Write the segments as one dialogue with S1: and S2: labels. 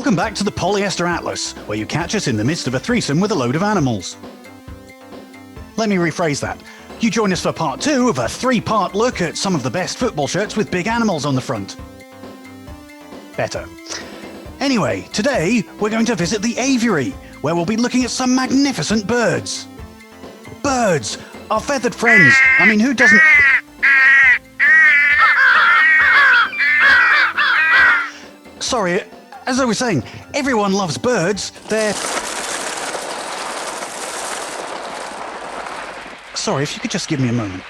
S1: Welcome back to the Polyester Atlas, where you catch us in the midst of a threesome with a load of animals. Let me rephrase that. You join us for part 2 of a 3-part look at some of the best football shirts with big animals on the front. Better. Anyway, today we're going to visit the aviary, where we'll be looking at some magnificent birds. Birds! Our feathered friends. I mean, who doesn't... Sorry, as I was saying, everyone loves birds. They're... Sorry, if you could just give me a moment.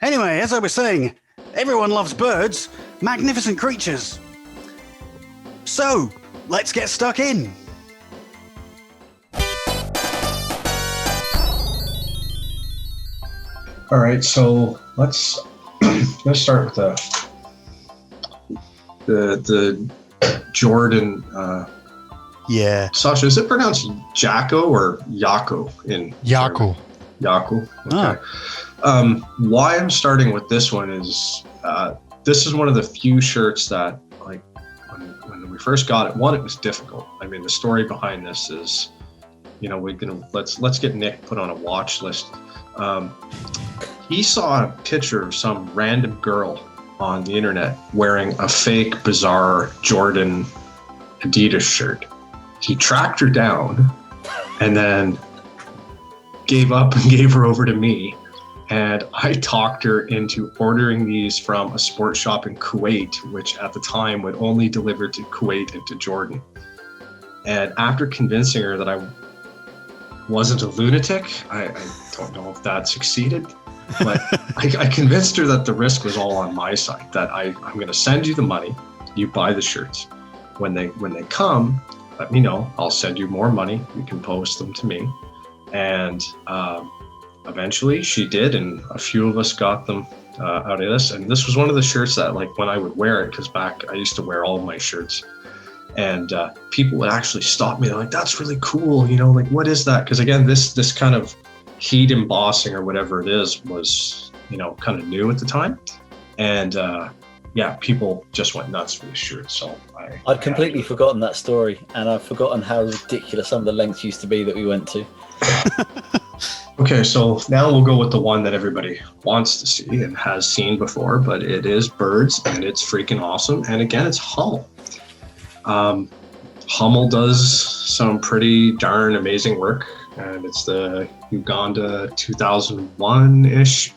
S1: Anyway, as I was saying, everyone loves birds, magnificent creatures. So, let's get stuck in.
S2: All right, so let's start with the Jordan.
S1: Yeah.
S2: Sasha, is it pronounced Jacko or Yako in
S3: Yako?
S2: Yako. Okay.
S1: Ah.
S2: Why I'm starting with this one is this is one of the few shirts that, like, when we first got it, one, it was difficult. I mean, the story behind this is, you know, let's get Nick put on a watch list. He saw a picture of some random girl on the internet wearing a fake, bizarre Jordan Adidas shirt. He tracked her down and then gave up and gave her over to me. And I talked her into ordering these from a sports shop in Kuwait, which at the time would only deliver to Kuwait and to Jordan. And after convincing her that I wasn't a lunatic, I don't know if that succeeded, but I convinced her that the risk was all on my side, that I'm going to send you the money, you buy the shirts. When they come, let me know, I'll send you more money, you can post them to me. And eventually she did, and a few of us got them out of this. And this was one of the shirts that, like, when I would wear it, because back I used to wear all of my shirts, and people would actually stop me. They're like, "That's really cool, you know, like, what is that?" Because again, this kind of heat embossing or whatever it is was, you know, kind of new at the time, and yeah, people just went nuts for this shirt. So
S4: I'd completely forgotten that story, and I've forgotten how ridiculous some of the lengths used to be that we went to.
S2: Okay, so now we'll go with the one that everybody wants to see and has seen before, but it is birds, and it's freaking awesome. And again, it's Hummel. Hummel does some pretty darn amazing work, and it's the Uganda 2001-ish.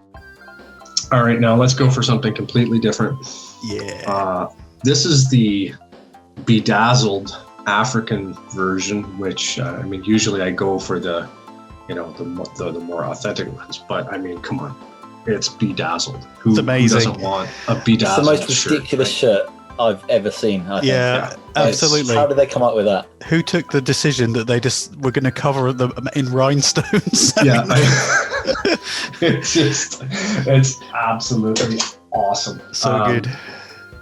S2: All right, now let's go for something completely different.
S1: Yeah.
S2: This is the bedazzled African version, which I mean, usually I go for the, you know, the more authentic ones, but I mean, come on, it's bedazzled. Who doesn't want a bedazzled shirt?
S4: It's the most ridiculous shirt I've ever seen. I think.
S1: Yeah, absolutely.
S4: How did they come up with that?
S1: Who took the decision that they just were going to cover them in rhinestones?
S2: Yeah, it's absolutely awesome.
S1: So good.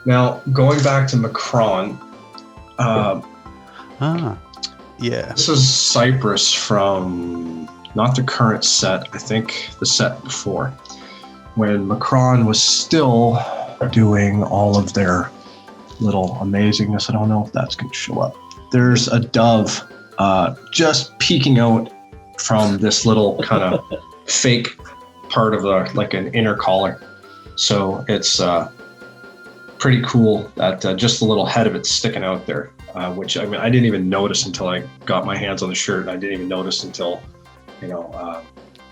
S2: Now, going back to Machray,
S1: yeah.
S2: This is Cyprus from not the current set, I think the set before, when Machray was still doing all of their little amazingness. I don't know if that's going to show up. There's a dove just peeking out from this little kind of fake part of like an inner collar. So it's pretty cool that just the little head of it sticking out there, which I mean, I didn't even notice until I got my hands on the shirt. I didn't even notice until, you know,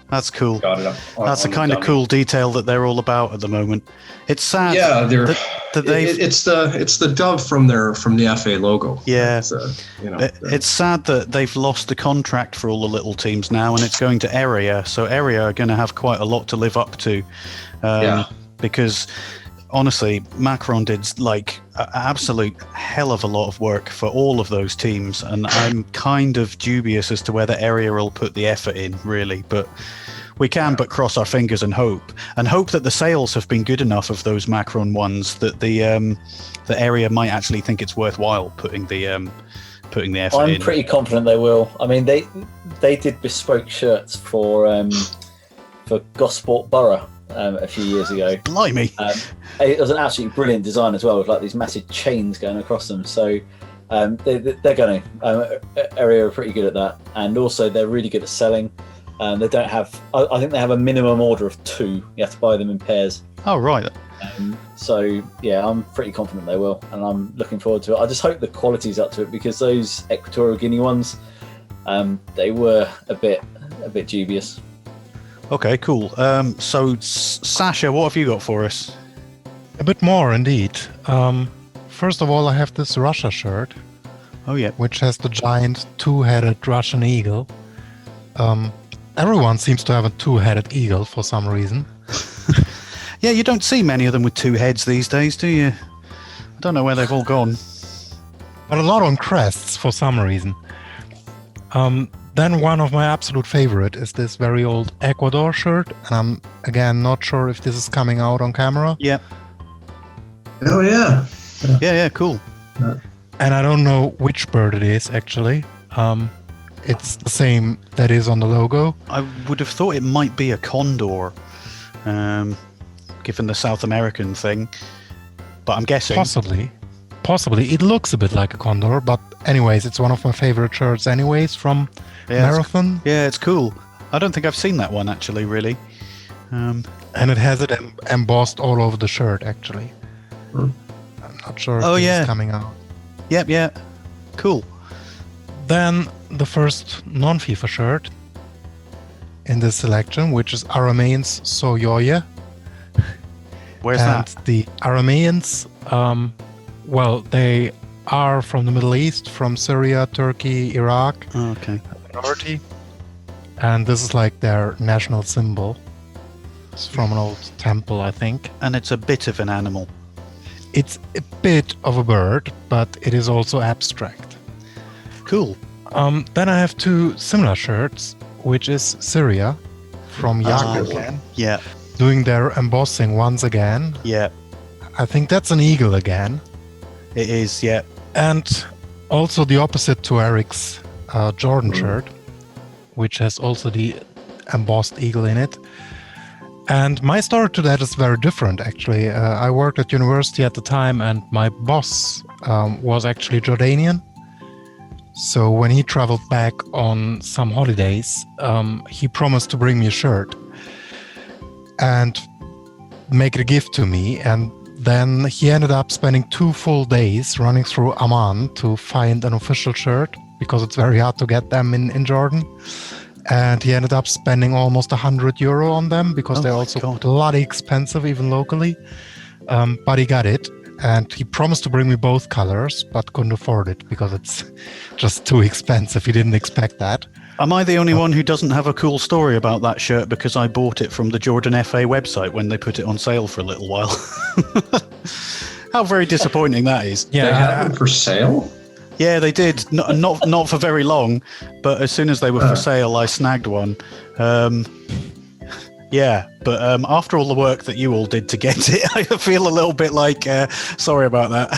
S1: that's cool.
S2: Got it up
S1: that's the kind of cool detail that they're all about at the moment. It's sad.
S2: Yeah,
S1: it's
S2: the dove from the FA logo.
S1: Yeah,
S2: you know,
S1: it's sad that they've lost the contract for all the little teams now, and it's going to Area. So Area are going to have quite a lot to live up to, because honestly, Macron did like an absolute hell of a lot of work for all of those teams, and I'm kind of dubious as to whether Area will put the effort in, really. But we can but cross our fingers and hope that the sales have been good enough of those Macron ones that the Area might actually think it's worthwhile putting the effort in.
S4: I'm pretty confident they will. I mean, they did bespoke shirts for Gosport Borough a few years ago.
S1: Blimey!
S4: It was an absolutely brilliant design as well, with like these massive chains going across them. So they're going to Area are pretty good at that, and also they're really good at selling. They don't have. I think they have a minimum order of 2. You have to buy them in pairs.
S1: Oh right.
S4: So yeah, I'm pretty confident they will, and I'm looking forward to it. I just hope the quality's up to it, because those Equatorial Guinea ones, they were a bit dubious.
S1: Okay, cool. So Sasha, what have you got for us?
S3: A bit more indeed. First of all, I have this Russia shirt.
S1: Oh yeah.
S3: Which has the giant 2-headed Russian eagle. Everyone seems to have a 2-headed eagle for some reason.
S1: Yeah, you don't see many of them with 2 heads these days, do you? I don't know where they've all gone.
S3: But a lot on crests for some reason. Then one of my absolute favorite is this very old Ecuador shirt, and I'm again not sure if this is coming out on camera.
S1: Yeah.
S2: Oh yeah.
S1: Yeah, cool.
S3: And I don't know which bird it is actually. It's the same that is on the logo.
S1: I would have thought it might be a condor, given the South American thing, but I'm guessing.
S3: Possibly. It looks a bit like a condor, but anyways, it's one of my favorite shirts anyways from Marathon.
S1: Yeah, it's cool. I don't think I've seen that one actually, really.
S3: And it has it embossed all over the shirt actually. I'm not sure if this is coming out.
S1: Yep, yeah. Cool.
S3: Then the first non-FIFA shirt in this selection, which is Arameans Soyoye.
S1: Where's that?
S3: And the Arameans, well, they are from the Middle East, from Syria, Turkey, Iraq.
S1: Oh, okay.
S3: Minority. And this is like their national symbol. It's from an old temple, I think.
S1: And it's a bit of an animal.
S3: It's a bit of a bird, but it is also abstract.
S1: Cool.
S3: Then I have 2 similar shirts, which is Syria from Yak again.
S1: Yeah.
S3: Doing their embossing once again.
S1: Yeah.
S3: I think that's an eagle again.
S1: It is, yeah.
S3: And also the opposite to Eric's Jordan shirt, which has also the embossed eagle in it. And my story to that is very different, actually. I worked at university at the time, and my boss was actually Jordanian. So when he traveled back on some holidays, he promised to bring me a shirt and make it a gift to me. And then he ended up spending 2 full days running through Amman to find an official shirt, because it's very hard to get them in Jordan. And he ended up spending almost €100 on them, because they're also bloody expensive, even locally. But he got it. And he promised to bring me both colors, but couldn't afford it because it's just too expensive. He didn't expect that.
S1: Am I the only one who doesn't have a cool story about that shirt because I bought it from the Jordan FA website when they put it on sale for a little while? How very disappointing that is.
S2: Yeah, they had them for sale?
S1: Yeah, they did. Not for very long, but as soon as they were for sale, I snagged one. Yeah, but after all the work that you all did to get it, I feel a little bit like, sorry about that.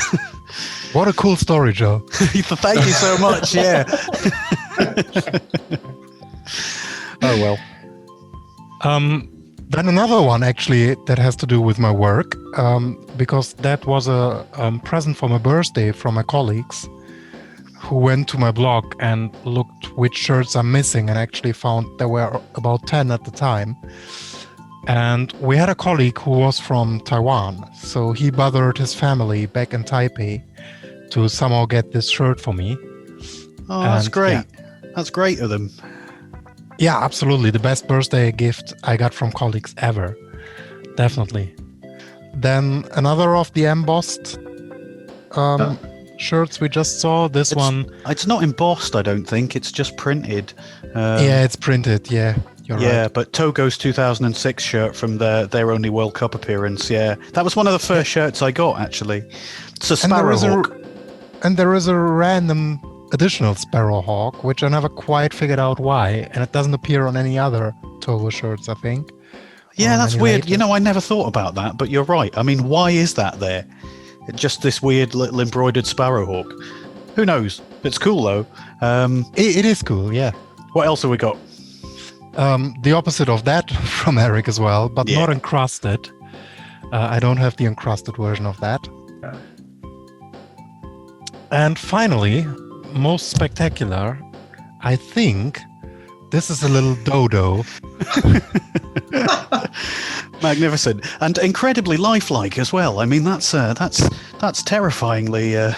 S3: What a cool story, Joe.
S1: Thank you so much, yeah. Oh, well.
S3: Then another one, actually, that has to do with my work, because that was a present for my birthday from my colleagues who went to my blog and looked which shirts I'm missing, and actually found there were about 10 at the time. And we had a colleague who was from Taiwan, so he bothered his family back in Taipei to somehow get this shirt for me.
S1: Oh, that's great. Yeah. That's great of them.
S3: Yeah, absolutely. The best birthday gift I got from colleagues ever. Definitely. Then another of the embossed shirts we just saw. It's not embossed, I don't think. It's just printed. Yeah, it's printed, yeah. You're
S1: Yeah,
S3: right.
S1: but Togo's 2006 shirt from their only World Cup appearance. Yeah, that was one of the first shirts I got actually. It's a
S3: And there is
S1: Sparrowhawk.
S3: And there is a random additional Sparrowhawk, which I never quite figured out why, and it doesn't appear on any other Togo shirts, I think.
S1: Yeah,
S3: or
S1: that's
S3: any
S1: weird.
S3: later.
S1: You know, I never thought about that, but you're right. I mean, why is that there? Just this weird little embroidered Sparrowhawk. Who knows? It's cool though.
S3: It is cool, yeah.
S1: What else have we got?
S3: The opposite of that from Eric as well, but
S1: Yeah.
S3: not encrusted. I don't have the encrusted version of that.
S2: Yeah.
S3: And finally, most spectacular, I think this is a little Dodo.
S1: Magnificent and incredibly lifelike as well. I mean, that's terrifyingly. That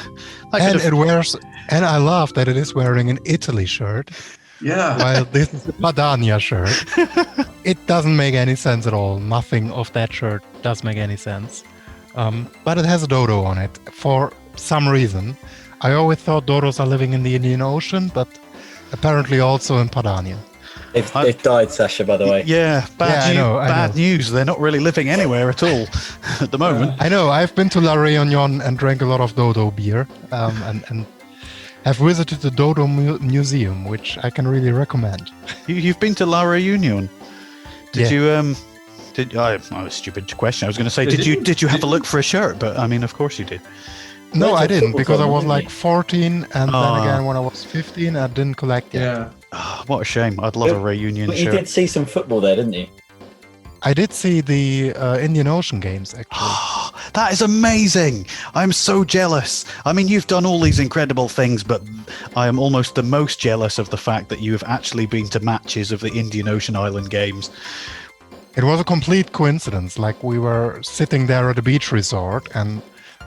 S1: could
S3: And
S1: have-
S3: it wears, and I love that it is wearing an Italy shirt,
S2: Yeah.
S3: while this is a Padania shirt. It doesn't make any sense at all. Nothing of that shirt does make any sense. But it has a dodo on it for some reason. I always thought dodos are living in the Indian Ocean, but apparently also in Padania.
S4: They've died, Sasha, by the way.
S1: Yeah,
S3: I know.
S1: bad news. They're not really living anywhere at all at the moment.
S3: I know. I've been to La Réunion and drank a lot of dodo beer, and have visited the Dodo Museum, which I can really recommend.
S1: You've been to La Réunion. Did
S3: Yeah.
S1: you? A stupid question. I was going to say, did you have a look for a shirt? But I mean, of course you did.
S3: No,
S4: Went to
S3: I
S4: a
S3: didn't,
S4: football
S3: because I was
S4: tournament,
S3: like 14, and
S1: Ah.
S3: then again when I was 15, I didn't collect it.
S2: Yeah.
S1: Ah, what a shame. I'd love a reunion
S4: But you
S1: shirt.
S4: did see some football there, didn't you?
S3: I did see the Indian Ocean Games, actually.
S1: That is amazing. I'm so jealous. I mean, you've done all these incredible things, but I am almost the most jealous of the fact that you have actually been to matches of the Indian Ocean Island Games.
S3: It was a complete coincidence. Like, we were sitting there at a beach resort, and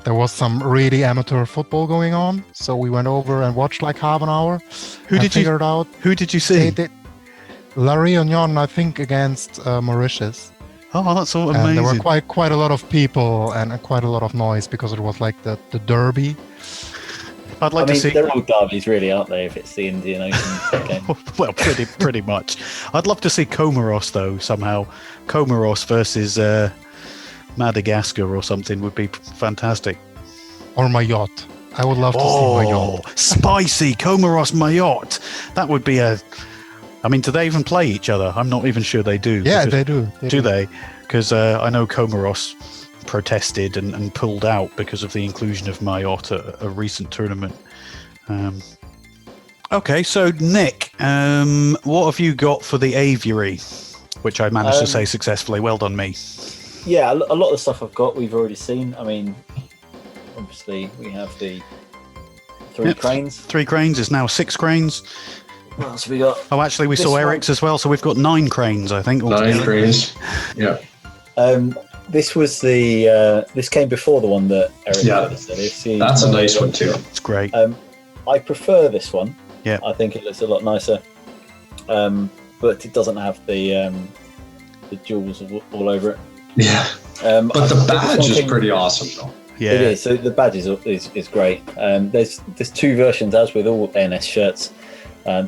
S3: there was some really amateur football going on. So we went over and watched like half an hour.
S1: Who
S3: and
S1: did you-
S3: figured out
S1: Who did you
S3: they
S1: see?
S3: did La Réunion, I think, against Mauritius.
S1: Oh, that's all
S3: And there were
S1: amazing.
S3: quite a lot of people and quite a lot of noise because it was like the derby.
S1: I'd like
S4: I mean,
S1: to see.
S4: they're all derbies, really, aren't they? If it's the Indian Ocean game.
S1: Well, pretty much. I'd love to see Comoros though somehow. Comoros versus Madagascar or something would be fantastic.
S3: Or Mayotte. I would love to see Mayotte.
S1: Oh, spicy Comoros Mayotte. That would be a. I mean, do they even play each other? I'm not even sure they do.
S3: Yeah,
S1: because-
S3: they do.
S1: Do they? Because I know Comoros protested and pulled out because of the inclusion of Mayotte at a recent tournament. Okay, so Nick, what have you got for the aviary? Which I managed to say successfully. Well done, me.
S4: Yeah, a lot of the stuff I've got, we've already seen. I mean, obviously, we have the three
S1: Yep.
S4: cranes.
S1: 3 cranes is now 6 cranes.
S4: What else have we got?
S1: Oh, actually, we
S4: This
S1: saw
S4: one-
S1: Eric's as well, so we've got 9 cranes, I think.
S2: 9
S1: altogether.
S2: cranes. Yeah.
S4: This was the this came before the one that Eric
S2: Yeah.
S4: said. It's the-
S2: That's a nice one too.
S1: It's great.
S4: I prefer this one.
S1: Yeah.
S4: I think it looks a lot nicer, but it doesn't have the jewels all over it.
S2: Yeah.
S4: I
S2: But the
S4: think this
S2: badge
S4: one
S2: is
S4: came-
S2: pretty awesome though.
S1: Yeah.
S4: It is. So the badge is great. There's 2 versions, as with all NS shirts.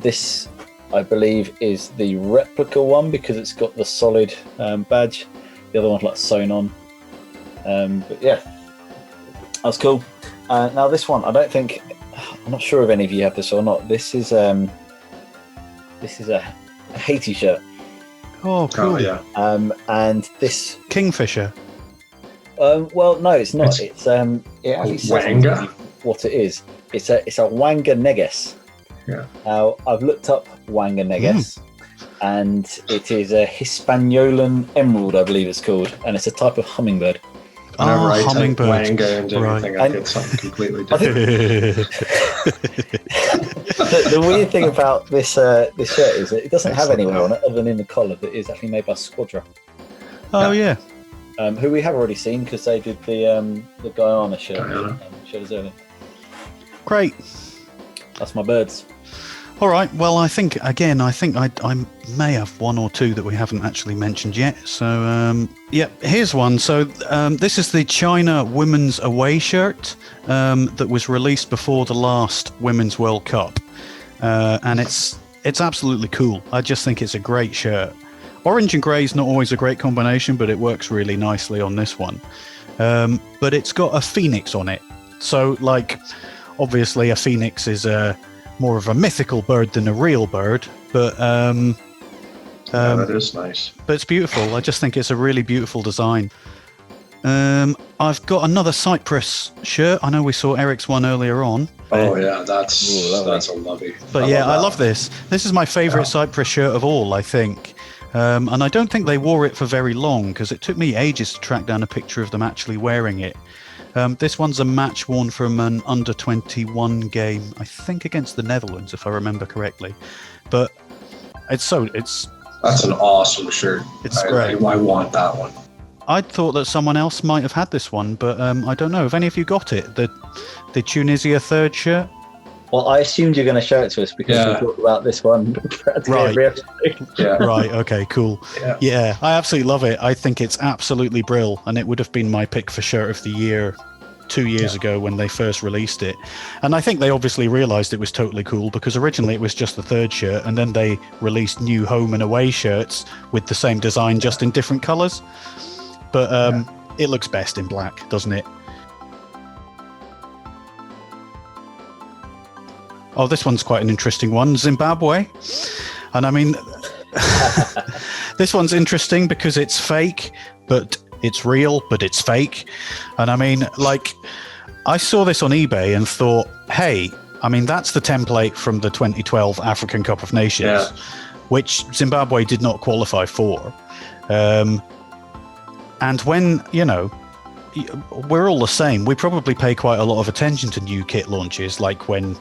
S4: This, I believe, is the replica one because it's got the solid badge. The other one's like sewn on. But yeah, that's cool. Now this one, I'm not sure if any of you have this or not. This is a Haiti shirt,
S1: Oh, cool.
S2: Oh yeah.
S4: and this.
S1: Kingfisher.
S4: Well, no, it's not.
S2: It's-
S4: It actually says
S2: Wanga?
S4: what it is. It's a Wanga Neges.
S2: Yeah.
S4: Now I've looked up Wanga Neges, and it is a Hispaniolan emerald, I believe it's called, and it's a type of hummingbird.
S2: Whenever I type
S1: hummingbird.
S2: Wanga into
S1: Right.
S2: anything, I
S4: And-
S2: get something completely
S4: I think-
S2: different.
S4: The weird thing about this shirt is that it doesn't have
S1: Excellent.
S4: anywhere on it other than in the collar that is actually made by Squadra,
S1: Oh, yeah.
S4: who we have already seen because they did the Guyana shirt.
S2: Guyana.
S4: Showed us earlier.
S1: Great.
S4: That's my birds.
S1: All right. Well, I think I may have 1 or 2 that we haven't actually mentioned yet. So, yeah, here's one. So, this is the China Women's Away shirt that was released before the last Women's World Cup, and it's absolutely cool. I just think it's a great shirt. Orange and grey is not always a great combination, but it works really nicely on this one. But it's got a phoenix on it. So, like, obviously a phoenix is more of a mythical bird than a real bird, but
S2: that is nice.
S1: But it's beautiful. I just think it's a really beautiful design. I've got another Cyprus shirt. I know we saw Eric's one earlier on.
S2: Oh yeah, that's a lovely.
S1: But I love this. This is my favourite Cyprus shirt of all, I think. And I don't think they wore it for very long, because it took me ages to track down a picture of them actually wearing it. This one's a match worn from an under-21 game, I think against the Netherlands, if I remember correctly. But that's
S2: an awesome shirt.
S1: It's great.
S2: I want that one.
S1: I thought that someone else might have had this one, but I don't know. Have any of you got it? The Tunisia third shirt?
S4: Well, I assumed you're going to show it to us because we talked about this one.
S1: Right.
S2: Yeah.
S1: Right. Okay. Cool. Yeah. I absolutely love it. I think it's absolutely brill, and it would have been my pick for shirt of the year 2 years ago when they first released it. And I think they obviously realized it was totally cool, because originally it was just the third shirt, and then they released new home and away shirts with the same design, just in different colors. But it looks best in black, doesn't it? Oh, this one's quite an interesting one. Zimbabwe. And I mean, this one's interesting because it's fake, but it's real, but it's fake. And I mean, like, I saw this on eBay and thought, hey, I mean, that's the template from the 2012 African Cup of Nations, which Zimbabwe did not qualify for. And when, we're all the same. We probably pay quite a lot of attention to new kit launches, like when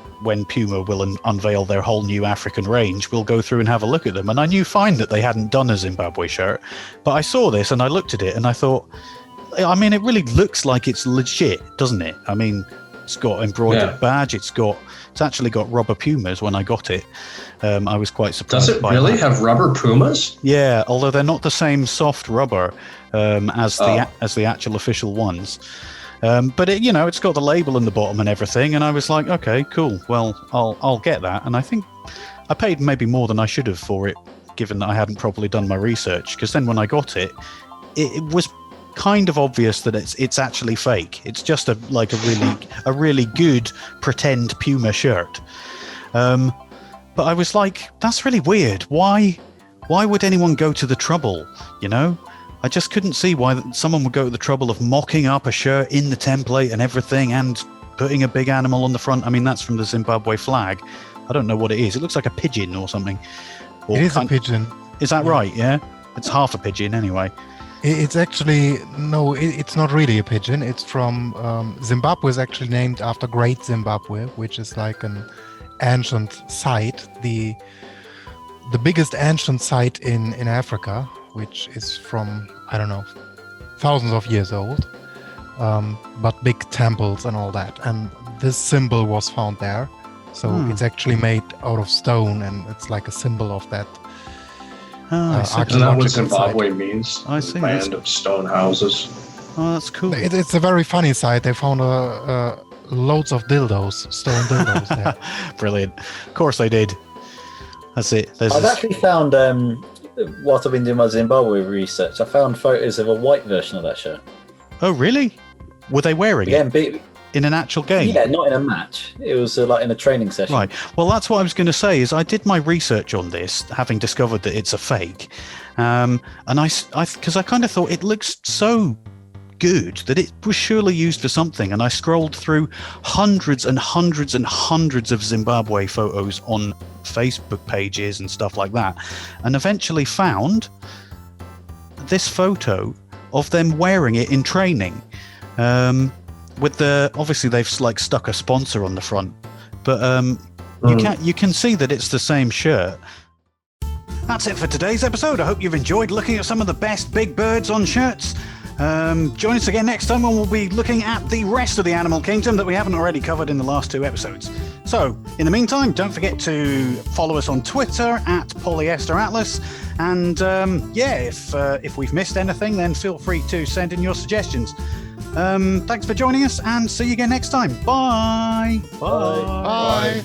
S1: Puma will unveil their whole new African range, we'll go through and have a look at them. And I knew fine that they hadn't done a Zimbabwe shirt, but I saw this and I looked at it and I thought, I mean, it really looks like it's legit, doesn't it? I mean, it's got embroidered badge. It's actually got rubber Pumas when I got it. I was quite surprised.
S2: Does it really have rubber Pumas?
S1: Yeah, although they're not the same soft rubber as the actual official ones. But it's got the label in the bottom and everything, and I was like, okay, cool. Well, I'll get that. And I think I paid maybe more than I should have for it, given that I hadn't properly done my research. Because then when I got it, it was kind of obvious that it's actually fake. It's just a really good pretend Puma shirt. But I was like, that's really weird. Why would anyone go to the trouble? I just couldn't see why someone would go to the trouble of mocking up a shirt in the template and everything and putting a big animal on the front. I mean, that's from the Zimbabwe flag. I don't know what it is. It looks like a pigeon or something. Or
S3: it is a pigeon.
S1: Is that right? Yeah? It's half a pigeon anyway.
S3: It's actually, no, it's not really a pigeon. It's from, Zimbabwe is actually named after Great Zimbabwe, which is like an ancient site, the biggest ancient site in Africa, which is from, I don't know, thousands of years old, but big temples and all that. And this symbol was found there. So it's actually made out of stone, and it's like a symbol of that.
S2: Isn't that what Zimbabwe means?
S1: I see.
S2: Land of stone houses.
S1: Oh, that's cool.
S3: It's a very funny site. They found loads of dildos, stone dildos there.
S1: Brilliant. Of course they did. That's it.
S4: I've actually found, whilst I've been doing my Zimbabwe research, I found photos of a white version of that shirt.
S1: Oh, really? Were they wearing it? In an actual game?
S4: Yeah, not in a match. It was like in a training session.
S1: Right. Well, that's what I was going to say. Is I did my research on this, having discovered that it's a fake, and because I kind of thought it looks so good that it was surely used for something. And I scrolled through hundreds and hundreds and hundreds of Zimbabwe photos on Facebook pages and stuff like that, and eventually found this photo of them wearing it in training. With obviously they've like stuck a sponsor on the front, but you can see that it's the same shirt. That's it for today's episode. I hope you've enjoyed looking at some of the best big birds on shirts. Join us again next time when we'll be looking at the rest of the animal kingdom that we haven't already covered in the last 2 episodes. So, in the meantime, don't forget to follow us on Twitter at Polyester Atlas. And if we've missed anything, then feel free to send in your suggestions. Thanks for joining us, and see you again next time. Bye.
S3: Bye.